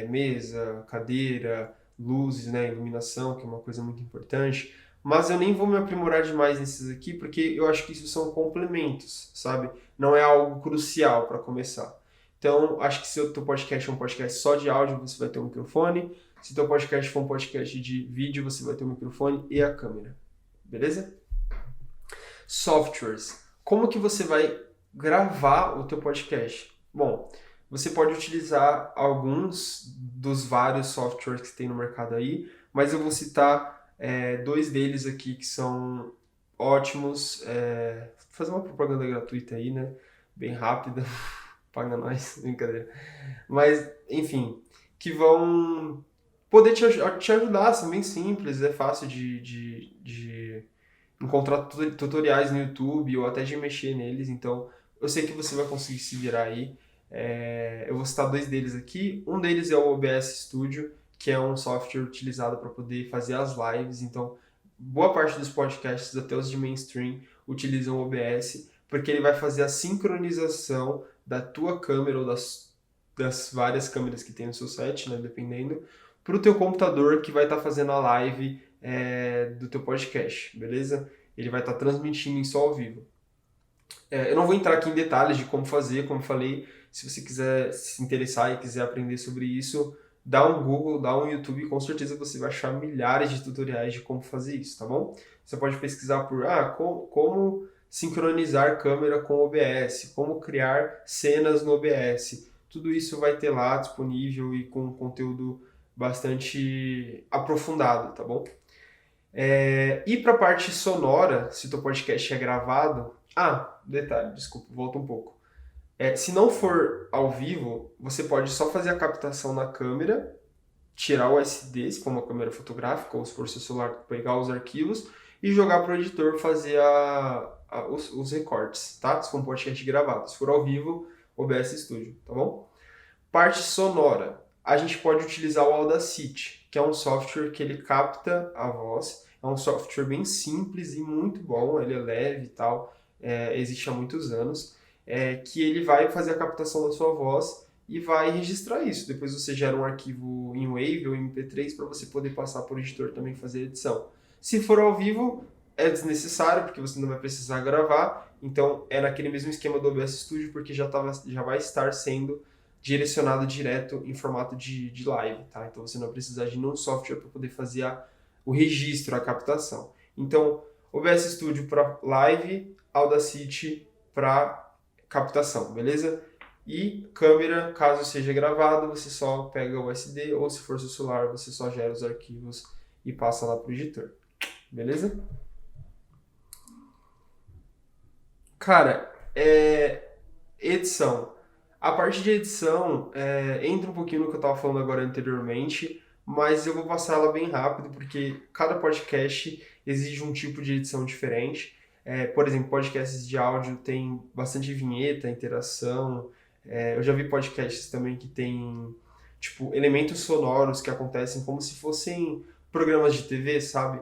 mesa, cadeira, luzes, né, iluminação, que é uma coisa muito importante, mas eu nem vou me aprimorar demais nesses aqui, porque eu acho que isso são complementos, sabe? Não é algo crucial para começar. Então, acho que se o teu podcast é um podcast só de áudio, você vai ter um microfone. Se o teu podcast for um podcast de vídeo, você vai ter o microfone e a câmera. Beleza? Softwares. Como que você vai gravar o teu podcast? Bom, você pode utilizar alguns dos vários softwares que tem no mercado aí, mas eu vou citar dois deles aqui que são ótimos. Vou fazer uma propaganda gratuita aí, né? Bem rápida. Paga nós, brincadeira. Mas, enfim, que vão poder te ajudar, são bem simples, é fácil de encontrar tutoriais no YouTube ou até de mexer neles, então eu sei que você vai conseguir se virar aí. Eu vou citar dois deles aqui. Um deles é o OBS Studio, que é um software utilizado para poder fazer as lives. Então, boa parte dos podcasts, até os de mainstream, utilizam o OBS, porque ele vai fazer a sincronização da tua câmera ou das várias câmeras que tem no seu set, né, dependendo, para o teu computador que vai estar fazendo a live do teu podcast, beleza? Ele vai estar transmitindo isso ao vivo. Eu não vou entrar aqui em detalhes de como fazer, como falei. Se você quiser se interessar e quiser aprender sobre isso, dá um Google, dá um YouTube, com certeza você vai achar milhares de tutoriais de como fazer isso, tá bom? Você pode pesquisar por como sincronizar câmera com OBS, como criar cenas no OBS. Tudo isso vai ter lá disponível e com conteúdo bastante aprofundado, tá bom? E para a parte sonora, se o teu podcast é gravado... detalhe, desculpa, volta um pouco. Se não for ao vivo, você pode só fazer a captação na câmera, tirar o SD, se for uma câmera fotográfica, ou se for seu celular, pegar os arquivos, e jogar para o editor fazer os recortes, tá? Se for um podcast gravado. Se for ao vivo, OBS Studio, tá bom? Parte sonora. A gente pode utilizar o Audacity, que é um software que ele capta a voz. É um software bem simples e muito bom, ele é leve e tal, existe há muitos anos, que ele vai fazer a captação da sua voz e vai registrar isso. Depois você gera um arquivo em Wave ou MP3 para você poder passar para o editor também fazer edição. Se for ao vivo, é desnecessário, porque você não vai precisar gravar, então é naquele mesmo esquema do OBS Studio, porque já vai estar sendo direcionado direto em formato de live, tá? Então você não vai precisar de nenhum software para poder fazer o registro, a captação. Então, OBS Studio para live, Audacity para captação, beleza? E câmera, caso seja gravado, você só pega o SD, ou se for seu celular, você só gera os arquivos e passa lá para o editor, beleza? Cara, edição. A parte de edição entra um pouquinho no que eu estava falando agora anteriormente, mas eu vou passar ela bem rápido, porque cada podcast exige um tipo de edição diferente. Por exemplo, podcasts de áudio tem bastante vinheta, interação. Eu já vi podcasts também que tem tipo, elementos sonoros que acontecem como se fossem programas de TV, sabe?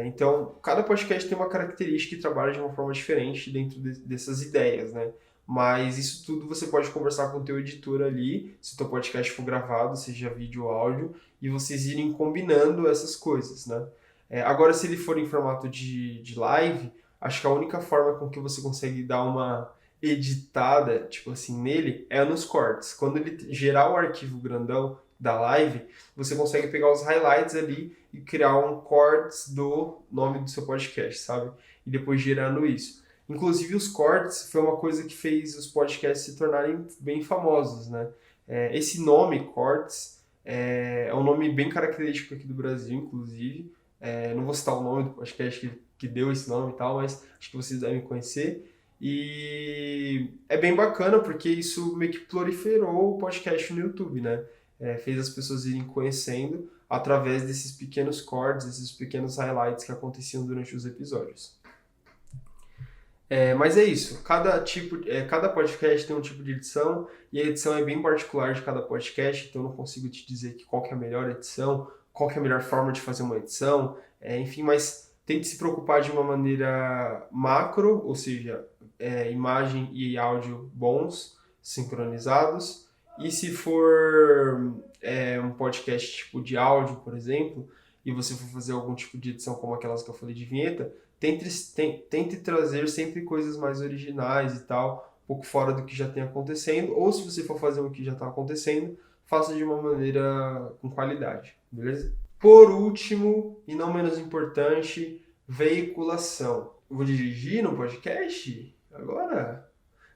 Então, cada podcast tem uma característica e trabalha de uma forma diferente dentro dessas ideias, né? Mas isso tudo você pode conversar com o teu editor ali, se o teu podcast for gravado, seja vídeo ou áudio, e vocês irem combinando essas coisas, né? Agora, se ele for em formato de live, acho que a única forma com que você consegue dar uma editada, tipo assim, nele, é nos cortes. Quando ele gerar o arquivo grandão da live, você consegue pegar os highlights ali e criar um cortes do nome do seu podcast, sabe? E depois gerando isso. Inclusive, os cortes foi uma coisa que fez os podcasts se tornarem bem famosos, né? Esse nome, cortes, é um nome bem característico aqui do Brasil, inclusive. Não vou citar o nome do podcast que deu esse nome e tal, mas acho que vocês devem conhecer. E é bem bacana porque isso meio que proliferou o podcast no YouTube, né? Fez as pessoas irem conhecendo através desses pequenos cortes, esses pequenos highlights que aconteciam durante os episódios. Mas é isso, cada podcast tem um tipo de edição e a edição é bem particular de cada podcast, então eu não consigo te dizer qual que é a melhor edição, qual que é a melhor forma de fazer uma edição, enfim, mas tente se preocupar de uma maneira macro, ou seja, imagem e áudio bons, sincronizados, e se for um podcast tipo de áudio, por exemplo, e você for fazer algum tipo de edição como aquelas que eu falei de vinheta, tente trazer sempre coisas mais originais e tal, um pouco fora do que já tem acontecendo, ou se você for fazer o que já está acontecendo, faça de uma maneira com qualidade, beleza? Por último, e não menos importante, veiculação. Eu vou dirigir no podcast? Agora?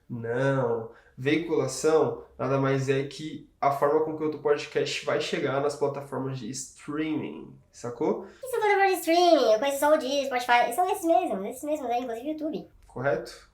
Não. Veiculação nada mais é que a forma com que o teu podcast vai chegar nas plataformas de streaming, sacou? Isso é plataforma de streaming, eu conheço só o Deezer, Spotify, são esses mesmos, inclusive o YouTube. Correto.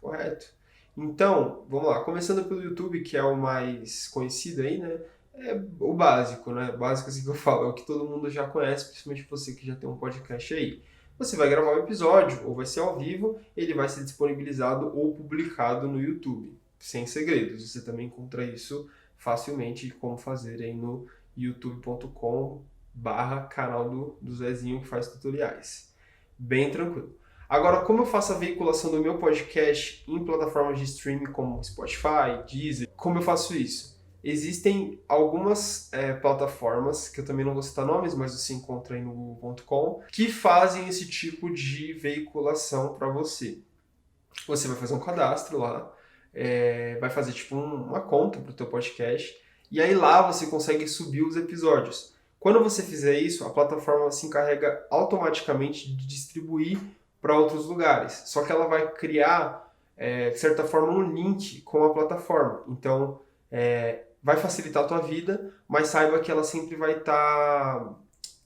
Então, vamos lá. Começando pelo YouTube, que é o mais conhecido aí, né? É o básico, né? Básico assim que eu falo, é o que todo mundo já conhece, principalmente você que já tem um podcast aí. Você vai gravar um episódio, ou vai ser ao vivo, ele vai ser disponibilizado ou publicado no YouTube. Sem segredos, você também encontra isso facilmente, como fazer aí no youtube.com/canal do Zezinho que faz tutoriais. Bem tranquilo. Agora, como eu faço a veiculação do meu podcast em plataformas de streaming como Spotify, Deezer, como eu faço isso? Existem algumas plataformas, que eu também não vou citar nomes, mas você encontra aí no google.com, que fazem esse tipo de veiculação para você. Você vai fazer um cadastro lá, vai fazer tipo uma conta para o teu podcast, e aí lá você consegue subir os episódios. Quando você fizer isso, a plataforma se encarrega automaticamente de distribuir para outros lugares. Só que ela vai criar, de certa forma, um link com a plataforma. Então, vai facilitar a tua vida, mas saiba que ela sempre vai estar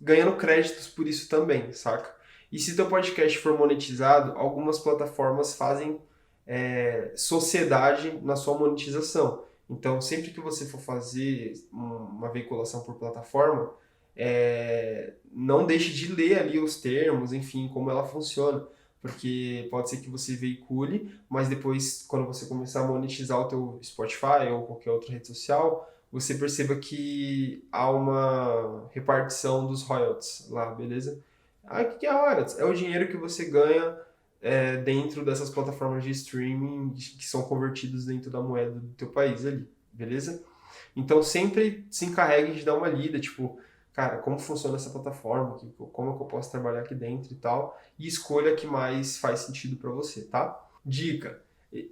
ganhando créditos por isso também, saca? E se teu podcast for monetizado, algumas plataformas fazem sociedade na sua monetização. Então, sempre que você for fazer uma veiculação por plataforma, não deixe de ler ali os termos, enfim, como ela funciona. Porque pode ser que você veicule, mas depois, quando você começar a monetizar o teu Spotify ou qualquer outra rede social, você perceba que há uma repartição dos royalties lá, beleza? Ah, o que é royalties? É o dinheiro que você ganha dentro dessas plataformas de streaming que são convertidos dentro da moeda do teu país ali, beleza? Então sempre se encarregue de dar uma lida, tipo, cara, como funciona essa plataforma, como é que eu posso trabalhar aqui dentro e tal, e escolha a que mais faz sentido para você, tá? Dica.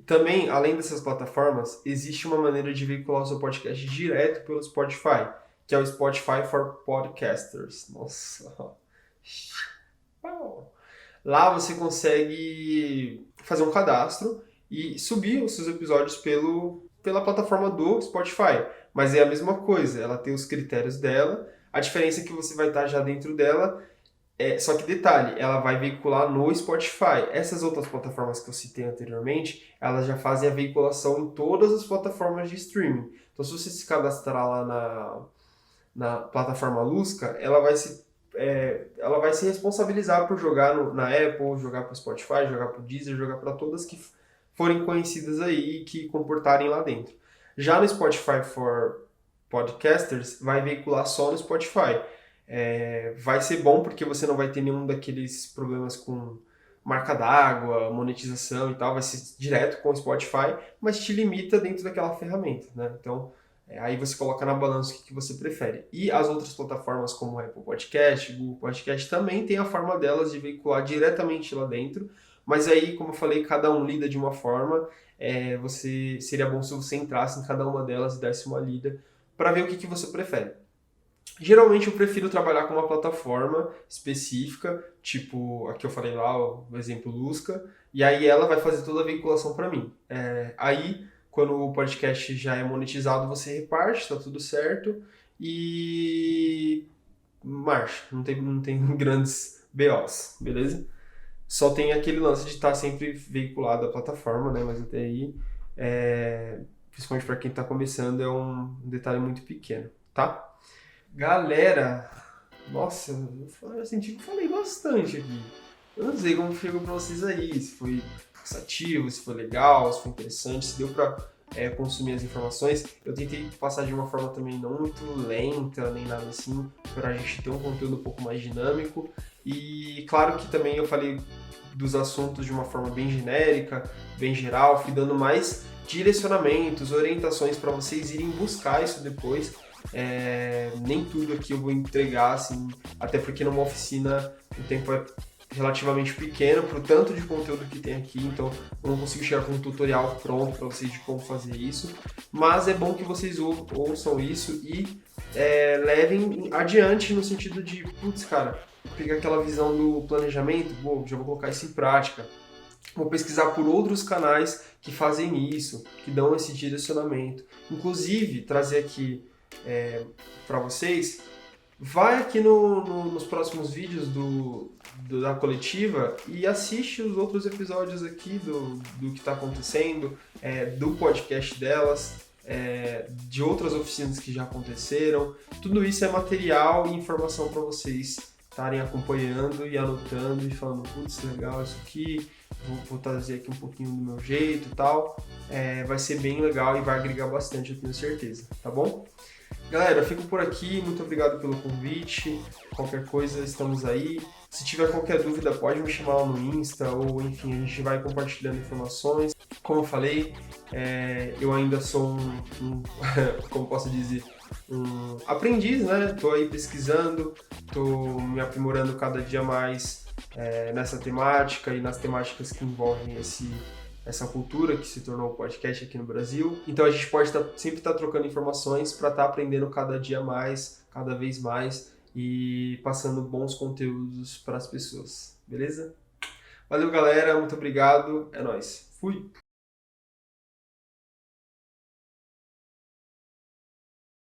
Também, além dessas plataformas, existe uma maneira de veicular o seu podcast direto pelo Spotify, que é o Spotify for Podcasters. Nossa. Lá você consegue fazer um cadastro e subir os seus episódios pela plataforma do Spotify. Mas é a mesma coisa, ela tem os critérios dela, a diferença é que você vai estar já dentro dela, só que detalhe, ela vai veicular no Spotify. Essas outras plataformas que eu citei anteriormente, elas já fazem a veiculação em todas as plataformas de streaming. Então se você se cadastrar lá na plataforma Lusca, ela vai se responsabilizar por jogar na Apple, jogar para o Spotify, jogar para o Deezer, jogar para todas que forem conhecidas aí e que comportarem lá dentro. Já no Spotify for Podcasters, vai veicular só no Spotify. Vai ser bom porque você não vai ter nenhum daqueles problemas com marca d'água, monetização e tal, vai ser direto com o Spotify, mas te limita dentro daquela ferramenta, né? Então, aí você coloca na balança o que você prefere. E as outras plataformas como o Apple Podcast, Google Podcast, também tem a forma delas de veicular diretamente lá dentro, mas aí, como eu falei, cada um lida de uma forma, seria bom se você entrasse em cada uma delas e desse uma lida para ver o que você prefere. Geralmente eu prefiro trabalhar com uma plataforma específica, tipo, aqui eu falei lá, o exemplo Lusca, e aí ela vai fazer toda a veiculação para mim. Aí, quando o podcast já é monetizado, você reparte, tá tudo certo, e marcha, não tem grandes BOs, beleza? Só tem aquele lance de estar sempre veiculado a plataforma, né? Mas até aí, principalmente para quem está começando, é um detalhe muito pequeno, tá? Galera, nossa, eu senti que eu falei bastante aqui. Eu não sei como chegou pra vocês aí, se foi cansativo, se foi legal, se foi interessante, se deu pra consumir as informações. Eu tentei passar de uma forma também não muito lenta, nem nada assim, pra gente ter um conteúdo um pouco mais dinâmico. E claro que também eu falei dos assuntos de uma forma bem genérica, bem geral, fui dando mais direcionamentos, orientações para vocês irem buscar isso depois. Nem tudo aqui eu vou entregar, assim, até porque numa oficina o tempo é relativamente pequeno para o tanto de conteúdo que tem aqui, então eu não consigo chegar com um tutorial pronto para vocês de como fazer isso, mas é bom que vocês ouçam isso e levem adiante no sentido de, putz, cara, pegar aquela visão do planejamento, já vou colocar isso em prática. Vou pesquisar por outros canais que fazem isso, que dão esse direcionamento. Inclusive, trazer aqui para vocês, vai aqui nos próximos vídeos da coletiva e assiste os outros episódios aqui do que está acontecendo, do podcast delas, de outras oficinas que já aconteceram. Tudo isso é material e informação para vocês estarem acompanhando e anotando e falando, putz, legal isso aqui, vou trazer aqui um pouquinho do meu jeito e tal. Vai ser bem legal e vai agregar bastante, eu tenho certeza, tá bom? Galera, eu fico por aqui, muito obrigado pelo convite, qualquer coisa estamos aí. Se tiver qualquer dúvida pode me chamar lá no Insta ou enfim, a gente vai compartilhando informações. Como eu falei, eu ainda sou como posso dizer, um aprendiz, né? Tô aí pesquisando, tô me aprimorando cada dia mais nessa temática e nas temáticas que envolvem essa cultura que se tornou o podcast aqui no Brasil. Então a gente pode sempre estar trocando informações para estar aprendendo cada dia mais, cada vez mais e passando bons conteúdos para as pessoas, beleza? Valeu, galera, muito obrigado, é nóis. Fui!